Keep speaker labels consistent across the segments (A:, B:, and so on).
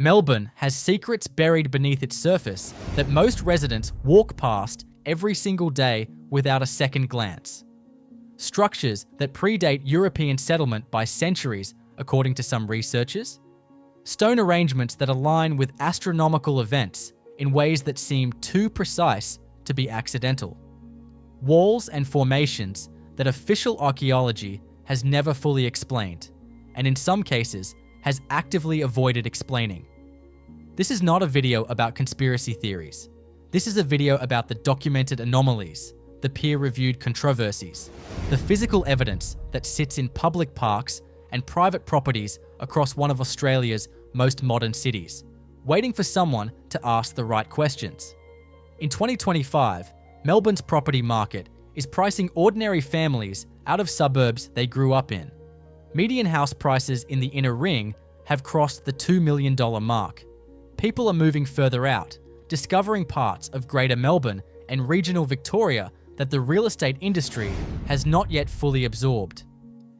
A: Melbourne has secrets buried beneath its surface that most residents walk past every single day without a second glance. Structures that predate European settlement by centuries, according to some researchers. Stone arrangements that align with astronomical events in ways that seem too precise to be accidental. Walls and formations that official archaeology has never fully explained, and in some cases has actively avoided explaining. This is not a video about conspiracy theories. This is a video about the documented anomalies, the peer-reviewed controversies, the physical evidence that sits in public parks and private properties across one of Australia's most modern cities, waiting for someone to ask the right questions. In 2025, Melbourne's property market is pricing ordinary families out of suburbs they grew up in. Median house prices in the inner ring have crossed the $2 million mark. People are moving further out, discovering parts of Greater Melbourne and regional Victoria that the real estate industry has not yet fully absorbed.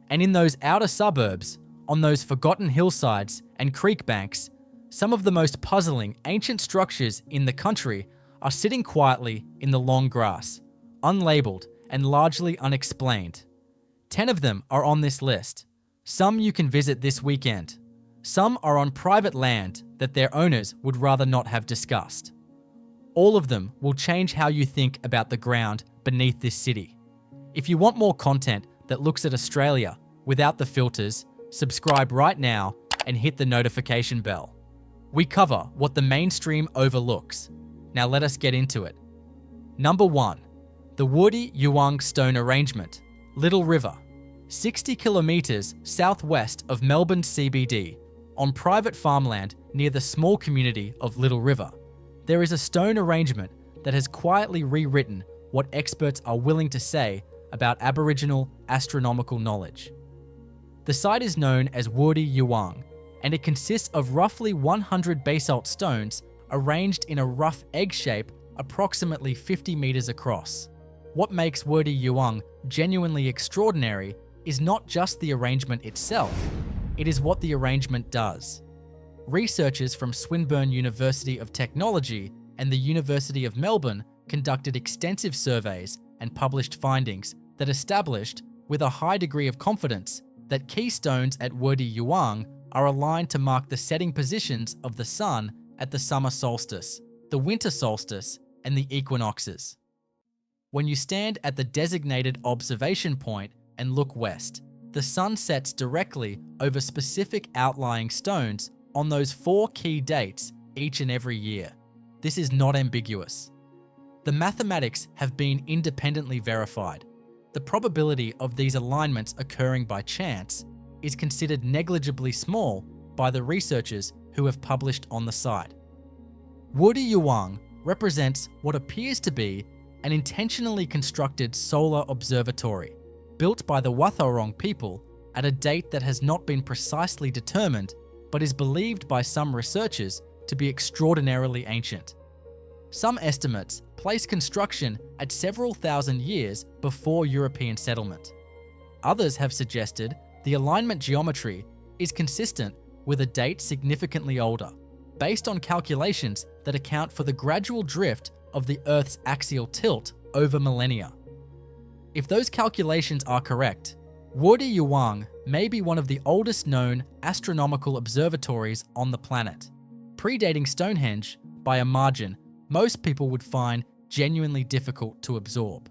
A: And in those outer suburbs, on those forgotten hillsides and creek banks, some of the most puzzling ancient structures in the country are sitting quietly in the long grass, unlabeled and largely unexplained. 10 of them are on this list. Some you can visit this weekend. Some are on private land that their owners would rather not have discussed. All of them will change how you think about the ground beneath this city. If you want more content that looks at Australia without the filters, subscribe right now and hit the notification bell. We cover what the mainstream overlooks. Now let us get into it. Number 1. The Wurdi Youang stone arrangement, Little River, 60 kilometres southwest of Melbourne CBD, on private farmland near the small community of Little River. There is a stone arrangement that has quietly rewritten what experts are willing to say about Aboriginal astronomical knowledge. The site is known as Wurdi Youang, and it consists of roughly 100 basalt stones arranged in a rough egg shape approximately 50 meters across. What makes Wurdi Youang genuinely extraordinary is not just the arrangement itself, it is what the arrangement does. Researchers from Swinburne University of Technology and the University of Melbourne conducted extensive surveys and published findings that established, with a high degree of confidence, that key stones at Wurdi Youang are aligned to mark the setting positions of the sun at the summer solstice, the winter solstice, and the equinoxes. When you stand at the designated observation point and look west, the sun sets directly over specific outlying stones on those 4 key dates each and every year. This is not ambiguous. The mathematics have been independently verified. The probability of these alignments occurring by chance is considered negligibly small by the researchers who have published on the site. Wurdi Youang represents what appears to be an intentionally constructed solar observatory built by the Wathaurong people at a date that has not been precisely determined, but is believed by some researchers to be extraordinarily ancient. Some estimates place construction at several thousand years before European settlement. Others have suggested the alignment geometry is consistent with a date significantly older, based on calculations that account for the gradual drift of the Earth's axial tilt over millennia. If those calculations are correct, Wurdi Youang may be one of the oldest known astronomical observatories on the planet, predating Stonehenge by a margin most people would find genuinely difficult to absorb.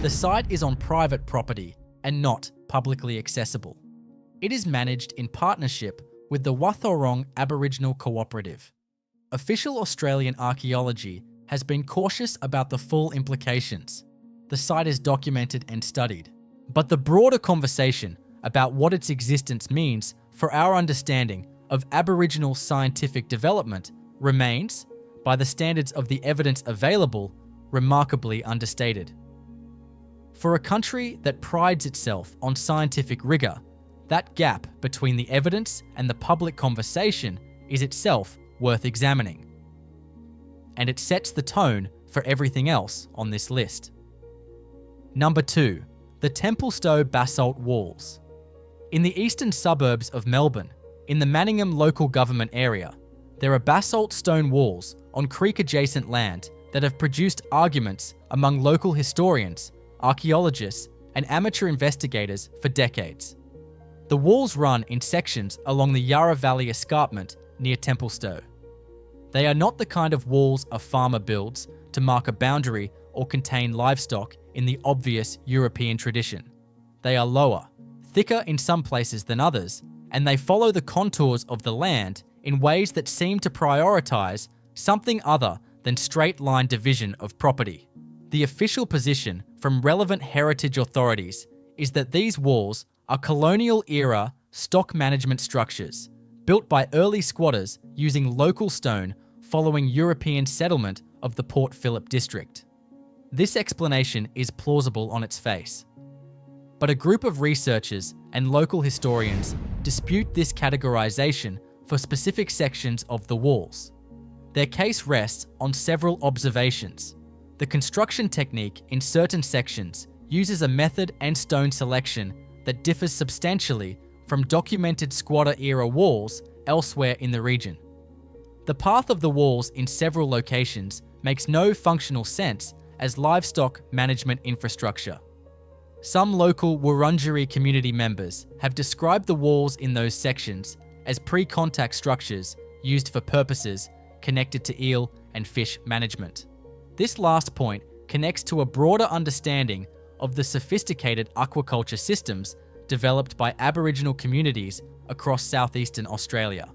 A: The site is on private property and not publicly accessible. It is managed in partnership with the Wathaurong Aboriginal Cooperative. Official Australian archaeology has been cautious about the full implications. The site is documented and studied, but the broader conversation about what its existence means for our understanding of Aboriginal scientific development remains, by the standards of the evidence available, remarkably understated. For a country that prides itself on scientific rigor, that gap between the evidence and the public conversation is itself worth examining. And it sets the tone for everything else on this list. Number 2. The Templestowe basalt walls. In the eastern suburbs of Melbourne, in the Manningham local government area, There are basalt stone walls on creek-adjacent land that have produced arguments among local historians, archaeologists, and amateur investigators for decades. The walls run in sections along the Yarra Valley escarpment near Templestowe. They are not the kind of walls a farmer builds to mark a boundary or contain livestock in the obvious European tradition. They are lower, thicker in some places than others, and they follow the contours of the land in ways that seem to prioritize something other than straight-line division of property. The official position from relevant heritage authorities is that these walls are colonial-era stock management structures built by early squatters using local stone following European settlement of the Port Phillip district. This explanation is plausible on its face. But a group of researchers and local historians dispute this categorization for specific sections of the walls. Their case rests on several observations. The construction technique in certain sections uses a method and stone selection that differs substantially from documented squatter-era walls elsewhere in the region. The path of the walls in several locations makes no functional sense as livestock management infrastructure. Some local Wurundjeri community members have described the walls in those sections as pre-contact structures used for purposes connected to eel and fish management. This last point connects to a broader understanding of the sophisticated aquaculture systems developed by Aboriginal communities across southeastern Australia.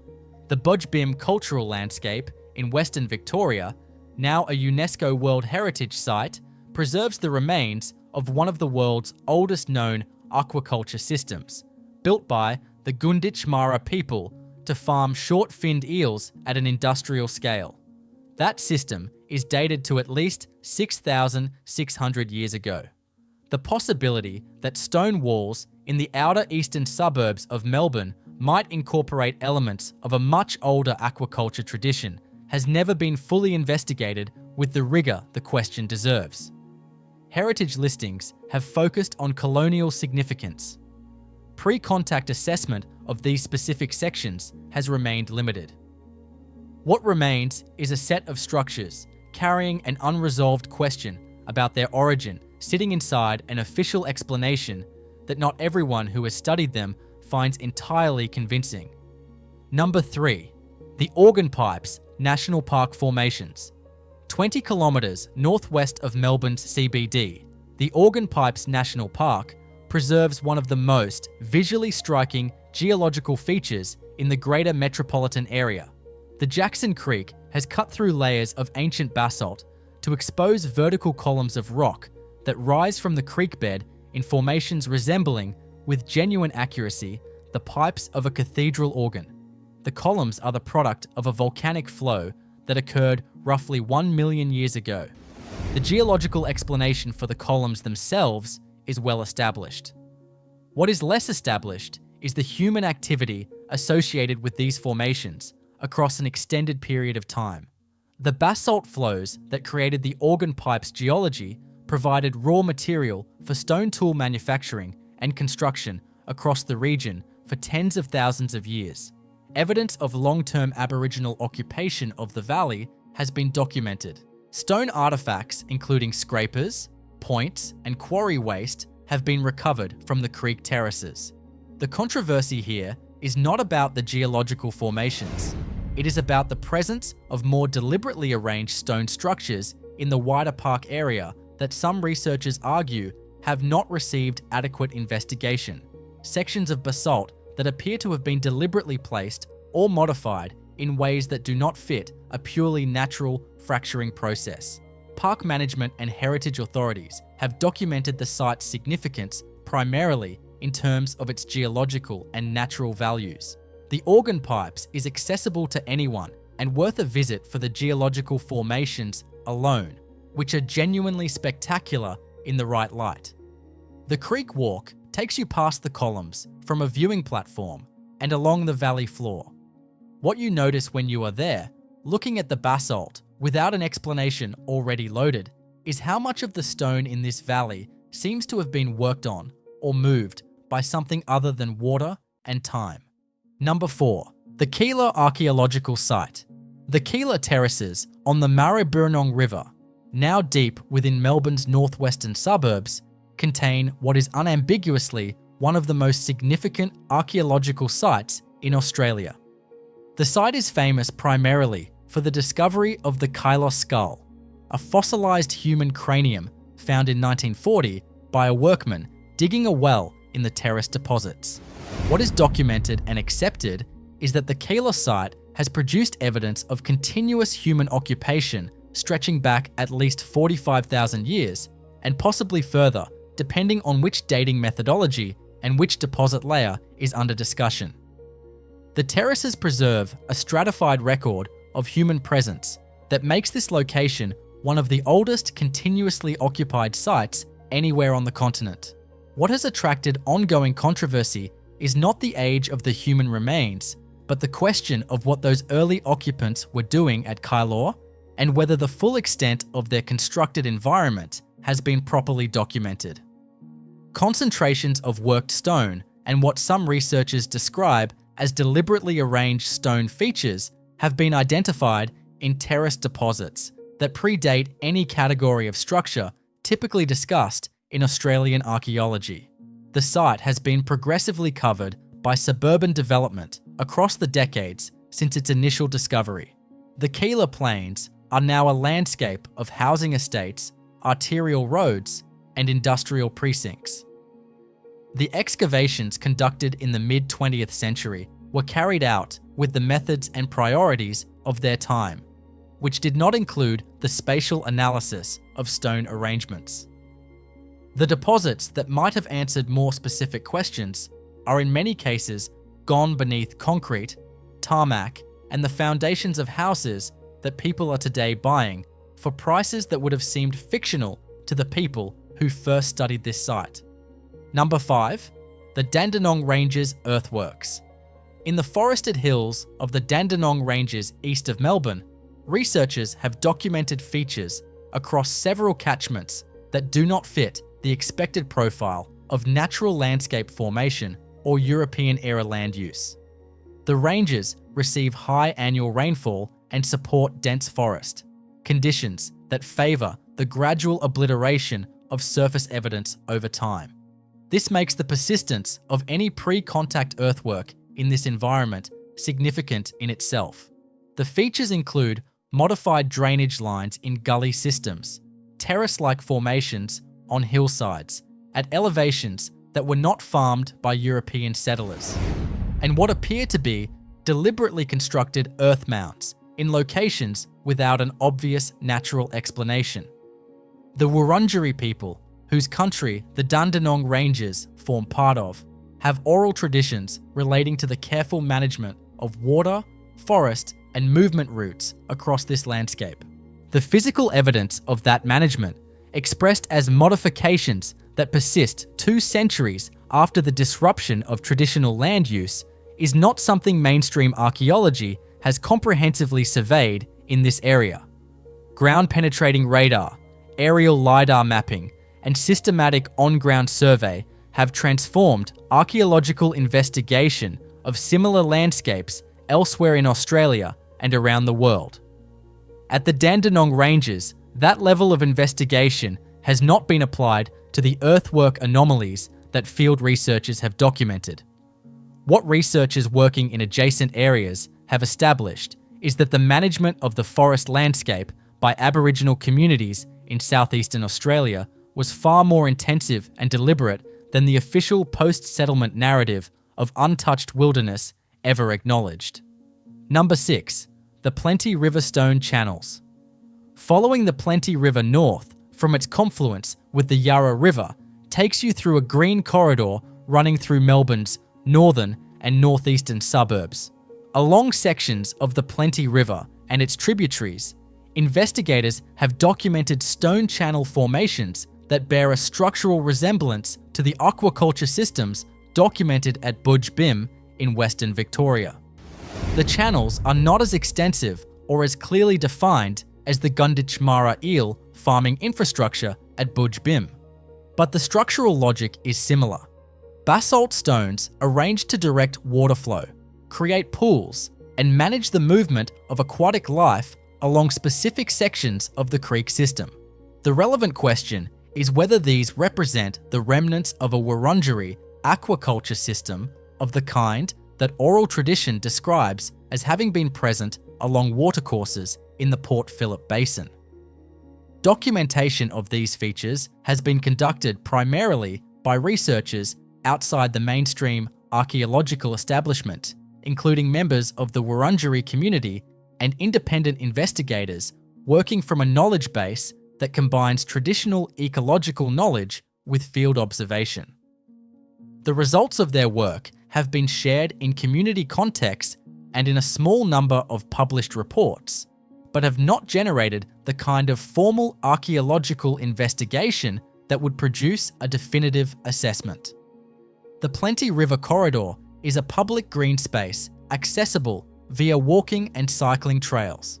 A: The Budgebim cultural landscape in Western Victoria, now a UNESCO World Heritage Site, preserves the remains of one of the world's oldest known aquaculture systems, built by the Gunditjmara people to farm short-finned eels at an industrial scale. That system is dated to at least 6,600 years ago. The possibility that stone walls in the outer eastern suburbs of Melbourne might incorporate elements of a much older aquaculture tradition has never been fully investigated with the rigour the question deserves. Heritage listings have focused on colonial significance. Pre-contact assessment of these specific sections has remained limited. What remains is a set of structures carrying an unresolved question about their origin, sitting inside an official explanation that not everyone who has studied them finds entirely convincing. Number 3. The Organ Pipes National Park Formations. 20 kilometres northwest of Melbourne's CBD, the Organ Pipes National Park preserves one of the most visually striking geological features in the greater metropolitan area. The Jackson Creek has cut through layers of ancient basalt to expose vertical columns of rock that rise from the creek bed in formations resembling, with genuine accuracy, the pipes of a cathedral organ. The columns are the product of a volcanic flow that occurred roughly 1 million years ago. The geological explanation for the columns themselves is well established. What is less established is the human activity associated with these formations across an extended period of time. The basalt flows that created the organ pipes geology provided raw material for stone tool manufacturing and construction across the region for tens of thousands of years. Evidence of long-term Aboriginal occupation of the valley has been documented. Stone artifacts, including scrapers, points, and quarry waste, have been recovered from the creek terraces. The controversy here is not about the geological formations. It is about the presence of more deliberately arranged stone structures in the wider park area that some researchers argue have not received adequate investigation. Sections of basalt that appear to have been deliberately placed or modified in ways that do not fit a purely natural fracturing process. Park management and heritage authorities have documented the site's significance primarily in terms of its geological and natural values. The Organ Pipes is accessible to anyone and worth a visit for the geological formations alone, which are genuinely spectacular in the right light. The Creek Walk takes you past the columns from a viewing platform and along the valley floor. What you notice when you are there, looking at the basalt without an explanation already loaded, is how much of the stone in this valley seems to have been worked on or moved by something other than water and time. Number 4. The Keilor Archaeological Site. The Keilor terraces on the Dandenong River, now deep within Melbourne's northwestern suburbs, contain what is unambiguously one of the most significant archaeological sites in Australia. The site is famous primarily for the discovery of the Keilor skull, a fossilised human cranium found in 1940 by a workman digging a well in the terrace deposits. What is documented and accepted is that the Keilor site has produced evidence of continuous human occupation stretching back at least 45,000 years, and possibly further, depending on which dating methodology and which deposit layer is under discussion. The terraces preserve a stratified record of human presence that makes this location one of the oldest continuously occupied sites anywhere on the continent. What has attracted ongoing controversy is not the age of the human remains, but the question of what those early occupants were doing at Keilor and whether the full extent of their constructed environment has been properly documented. Concentrations of worked stone and what some researchers describe as deliberately arranged stone features have been identified in terrace deposits that predate any category of structure typically discussed in Australian archaeology. The site has been progressively covered by suburban development across the decades since its initial discovery. The Keilor Plains are now a landscape of housing estates, arterial roads, and industrial precincts. The excavations conducted in the mid-20th century were carried out with the methods and priorities of their time, which did not include the spatial analysis of stone arrangements. The deposits that might have answered more specific questions are in many cases gone beneath concrete, tarmac, and the foundations of houses that people are today buying for prices that would have seemed fictional to the people who first studied this site. Number 5. The Dandenong Ranges earthworks. In the forested hills of the Dandenong Ranges east of Melbourne, researchers have documented features across several catchments that do not fit the expected profile of natural landscape formation or European-era land use. The ranges receive high annual rainfall and support dense forest, conditions that favour the gradual obliteration of surface evidence over time. This makes the persistence of any pre-contact earthwork in this environment significant in itself. The features include modified drainage lines in gully systems, terrace-like formations on hillsides, at elevations that were not farmed by European settlers, and what appear to be deliberately constructed earth mounds in locations without an obvious natural explanation. The Wurundjeri people, whose country the Dandenong Ranges form part of, have oral traditions relating to the careful management of water, forest, and movement routes across this landscape. The physical evidence of that management, expressed as modifications that persist 2 centuries after the disruption of traditional land use, is not something mainstream archaeology has comprehensively surveyed in this area. Ground-penetrating radar, aerial LiDAR mapping, and systematic on-ground survey have transformed archaeological investigation of similar landscapes elsewhere in Australia and around the world. At the Dandenong Ranges, that level of investigation has not been applied to the earthwork anomalies that field researchers have documented. What researchers working in adjacent areas have established is that the management of the forest landscape by Aboriginal communities in southeastern Australia was far more intensive and deliberate than the official post-settlement narrative of untouched wilderness ever acknowledged. Number 6. The Plenty River Stone Channels. Following the Plenty River north from its confluence with the Yarra River takes you through a green corridor running through Melbourne's northern and northeastern suburbs. Along sections of the Plenty River and its tributaries, investigators have documented stone channel formations that bear a structural resemblance to the aquaculture systems documented at Budj Bim in Western Victoria. The channels are not as extensive or as clearly defined as the Gunditjmara eel farming infrastructure at Budj Bim, but the structural logic is similar. Basalt stones arranged to direct water flow, create pools, and manage the movement of aquatic life along specific sections of the creek system. The relevant question is whether these represent the remnants of a Wurundjeri aquaculture system of the kind that oral tradition describes as having been present along watercourses in the Port Phillip Basin. Documentation of these features has been conducted primarily by researchers outside the mainstream archaeological establishment, including members of the Wurundjeri community and independent investigators working from a knowledge base that combines traditional ecological knowledge with field observation. The results of their work have been shared in community contexts and in a small number of published reports, but have not generated the kind of formal archaeological investigation that would produce a definitive assessment. The Plenty River Corridor is a public green space accessible via walking and cycling trails.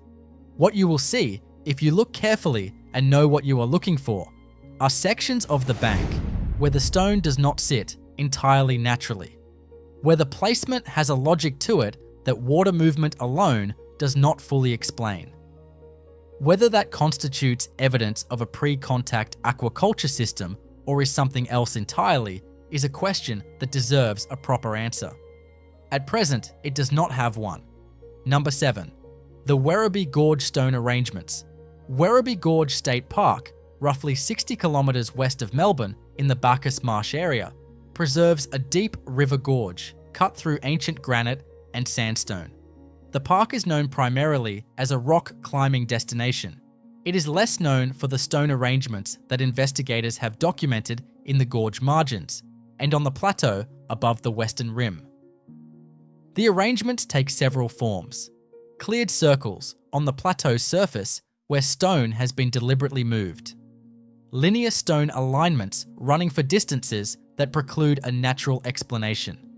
A: What you will see, if you look carefully and know what you are looking for, are sections of the bank where the stone does not sit entirely naturally, where the placement has a logic to it that water movement alone does not fully explain. Whether that constitutes evidence of a pre-contact aquaculture system or is something else entirely is a question that deserves a proper answer. At present, it does not have one. Number 7. The Werribee Gorge stone arrangements. Werribee Gorge State Park, roughly 60 kilometres west of Melbourne in the Bacchus Marsh area, preserves a deep river gorge cut through ancient granite and sandstone. The park is known primarily as a rock climbing destination. It is less known for the stone arrangements that investigators have documented in the gorge margins and on the plateau above the western rim. The arrangements take several forms. Cleared circles on the plateau's surface where stone has been deliberately moved. Linear stone alignments running for distances that preclude a natural explanation.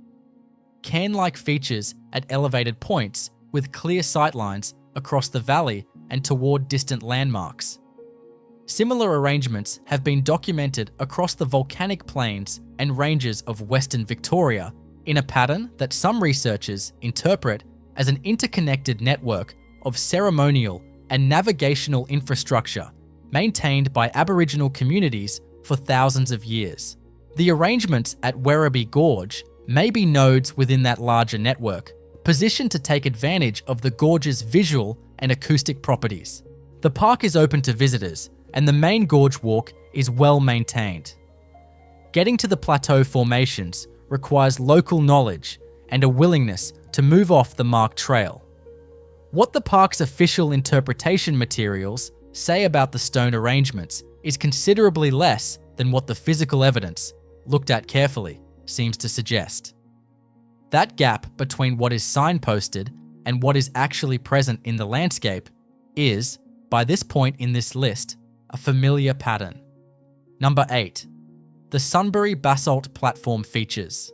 A: Cairn-like features at elevated points with clear sightlines across the valley and toward distant landmarks. Similar arrangements have been documented across the volcanic plains and ranges of Western Victoria in a pattern that some researchers interpret as an interconnected network of ceremonial and navigational infrastructure maintained by Aboriginal communities for thousands of years. The arrangements at Werribee Gorge may be nodes within that larger network, positioned to take advantage of the gorge's visual and acoustic properties. The park is open to visitors, and the main gorge walk is well maintained. Getting to the plateau formations requires local knowledge and a willingness to move off the marked trail. What the park's official interpretation materials say about the stone arrangements is considerably less than what the physical evidence, looked at carefully, seems to suggest. That gap between what is signposted and what is actually present in the landscape is, by this point in this list, a familiar pattern. Number 8. The Sunbury basalt platform features.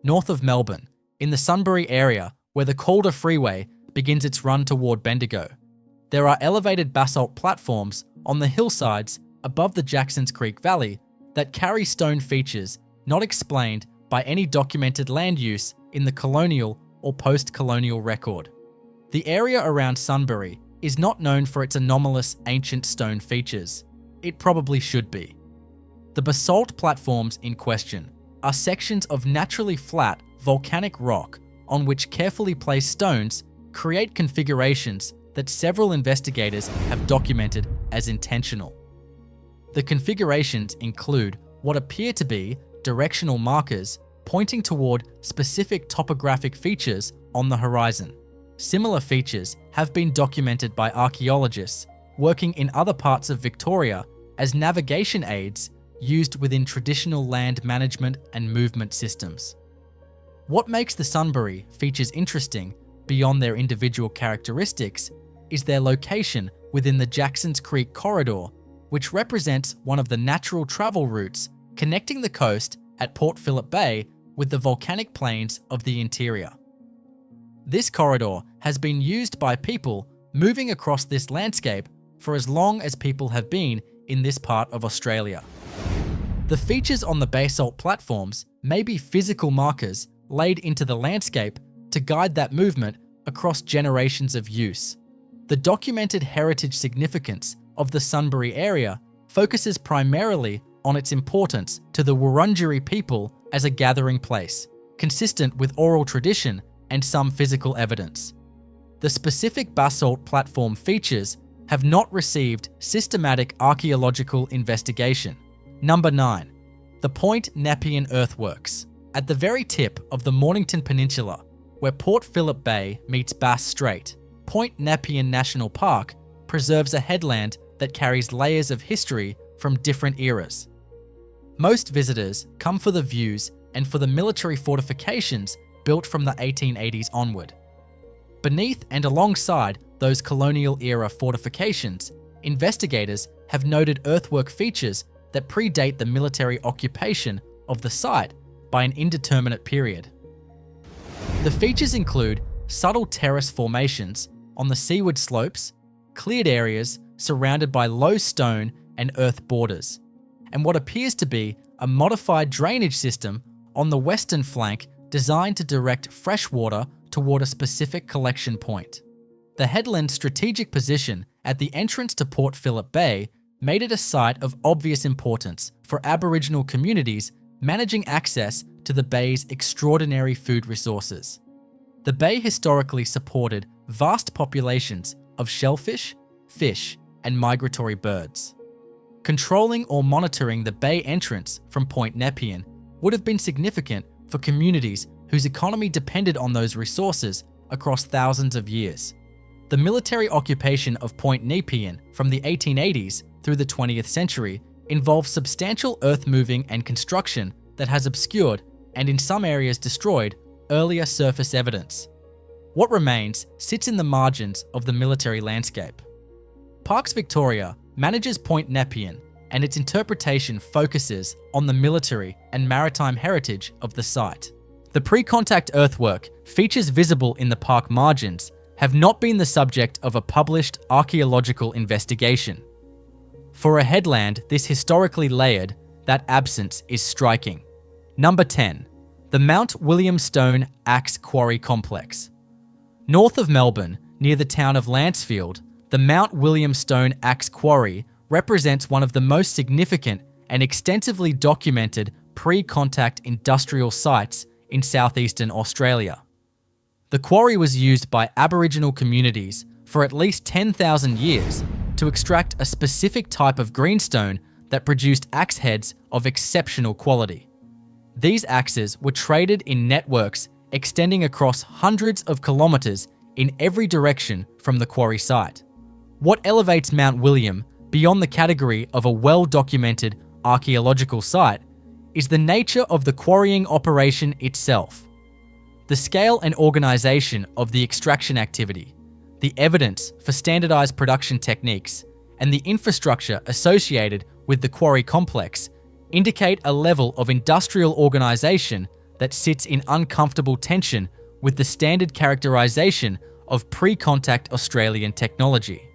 A: North of Melbourne, in the Sunbury area where the Calder Freeway begins its run toward Bendigo, there are elevated basalt platforms on the hillsides above the Jacksons Creek Valley that carry stone features not explained by any documented land use in the colonial or post-colonial record. The area around Sunbury is not known for its anomalous ancient stone features. It probably should be. The basalt platforms in question are sections of naturally flat volcanic rock on which carefully placed stones create configurations that several investigators have documented as intentional. The configurations include what appear to be directional markers pointing toward specific topographic features on the horizon. Similar features have been documented by archaeologists working in other parts of Victoria as navigation aids used within traditional land management and movement systems. What makes the Sunbury features interesting beyond their individual characteristics is their location within the Jacksons Creek corridor, which represents one of the natural travel routes connecting the coast at Port Phillip Bay with the volcanic plains of the interior. This corridor has been used by people moving across this landscape for as long as people have been in this part of Australia. The features on the basalt platforms may be physical markers laid into the landscape to guide that movement across generations of use. The documented heritage significance of the Sunbury area focuses primarily on its importance to the Wurundjeri people as a gathering place, consistent with oral tradition and some physical evidence. The specific basalt platform features have not received systematic archaeological investigation. Number 9. The Point Nepean earthworks. At the very tip of the Mornington Peninsula, where Port Phillip Bay meets Bass Strait, Point Nepean National Park preserves a headland that carries layers of history from different eras. Most visitors come for the views and for the military fortifications built from the 1880s onward. Beneath and alongside those colonial era fortifications, investigators have noted earthwork features that predate the military occupation of the site by an indeterminate period. The features include subtle terrace formations on the seaward slopes, cleared areas surrounded by low stone and earth borders, and what appears to be a modified drainage system on the western flank designed to direct fresh water toward a specific collection point. The headland's strategic position at the entrance to Port Phillip Bay made it a site of obvious importance for Aboriginal communities managing access to the bay's extraordinary food resources. The bay historically supported vast populations of shellfish, fish, and migratory birds. Controlling or monitoring the bay entrance from Point Nepean would have been significant for communities whose economy depended on those resources across thousands of years. The military occupation of Point Nepean from the 1880s through the 20th century involved substantial earth-moving and construction that has obscured, and in some areas destroyed, earlier surface evidence. What remains sits in the margins of the military landscape. Parks Victoria manages Point Nepean, and its interpretation focuses on the military and maritime heritage of the site. The pre-contact earthwork features visible in the park margins have not been the subject of a published archaeological investigation. For a headland this historically layered, that absence is striking. Number 10. The Mount William Stone Axe Quarry Complex. North of Melbourne, near the town of Lancefield, the Mount William Stone Axe Quarry represents one of the most significant and extensively documented pre-contact industrial sites in southeastern Australia. The quarry was used by Aboriginal communities for at least 10,000 years to extract a specific type of greenstone that produced axe heads of exceptional quality. These axes were traded in networks extending across hundreds of kilometres in every direction from the quarry site. What elevates Mount William beyond the category of a well-documented archaeological site is the nature of the quarrying operation itself. The scale and organisation of the extraction activity, the evidence for standardised production techniques, and the infrastructure associated with the quarry complex indicate a level of industrial organisation that sits in uncomfortable tension with the standard characterisation of pre-contact Australian technology.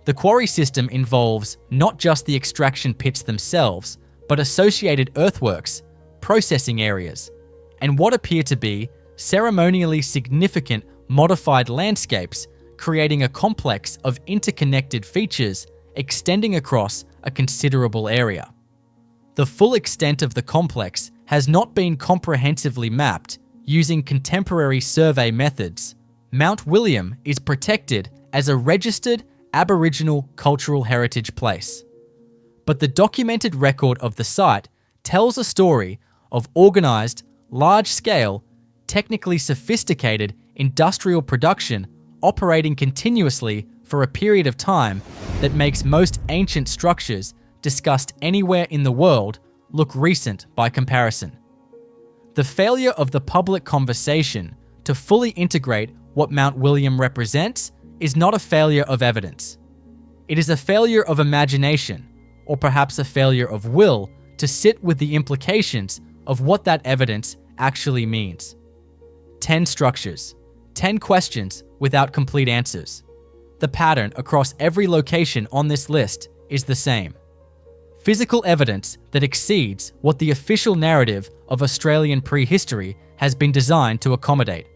A: The quarry system involves not just the extraction pits themselves, but associated earthworks, processing areas, and what appear to be ceremonially significant modified landscapes, creating a complex of interconnected features extending across a considerable area. The full extent of the complex has not been comprehensively mapped using contemporary survey methods. Mount William is protected as a registered Aboriginal cultural heritage place. But the documented record of the site tells a story of organised, large-scale, technically sophisticated industrial production operating continuously for a period of time that makes most ancient structures discussed anywhere in the world look recent by comparison. The failure of the public conversation to fully integrate what Mount William represents is not a failure of evidence. It is a failure of imagination, or perhaps a failure of will to sit with the implications of what that evidence actually means. 10 structures, 10 questions without complete answers. The pattern across every location on this list is the same. Physical evidence that exceeds what the official narrative of Australian prehistory has been designed to accommodate.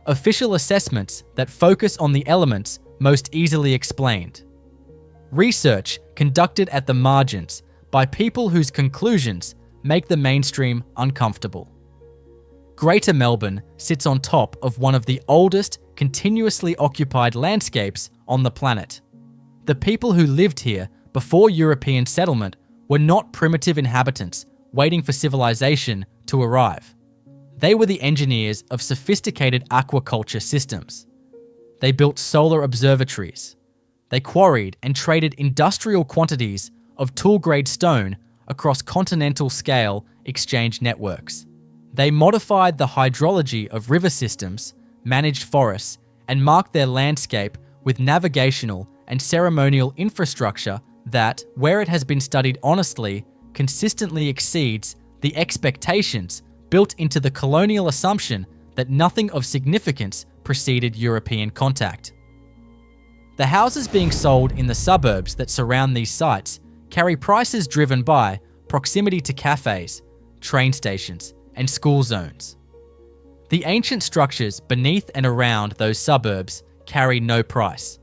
A: official assessments that focus on the elements most easily explained. Research conducted at the margins by people whose conclusions make the mainstream uncomfortable. Greater Melbourne sits on top of one of the oldest continuously occupied landscapes on the planet. The people who lived here before European settlement were not primitive inhabitants waiting for civilization to arrive. They were the engineers of sophisticated aquaculture systems. They built solar observatories. They quarried and traded industrial quantities of tool-grade stone across continental-scale exchange networks. They modified the hydrology of river systems, managed forests, and marked their landscape with navigational and ceremonial infrastructure that, where it has been studied honestly, consistently exceeds the expectations built into the colonial assumption that nothing of significance preceded European contact. The houses being sold in the suburbs that surround these sites carry prices driven by proximity to cafes, train stations, and school zones. The ancient structures beneath and around those suburbs carry no price.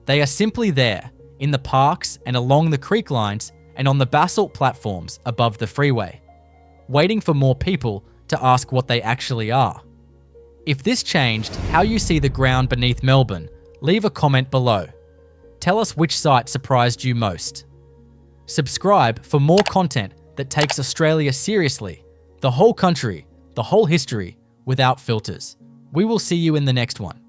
A: They are simply there, in the parks and along the creek lines and on the basalt platforms above the freeway, waiting for more people to ask what they actually are. If this changed how you see the ground beneath Melbourne, leave a comment below. Tell us which site surprised you most. Subscribe for more content that takes Australia seriously, the whole country, the whole history, without filters. We will see you in the next one.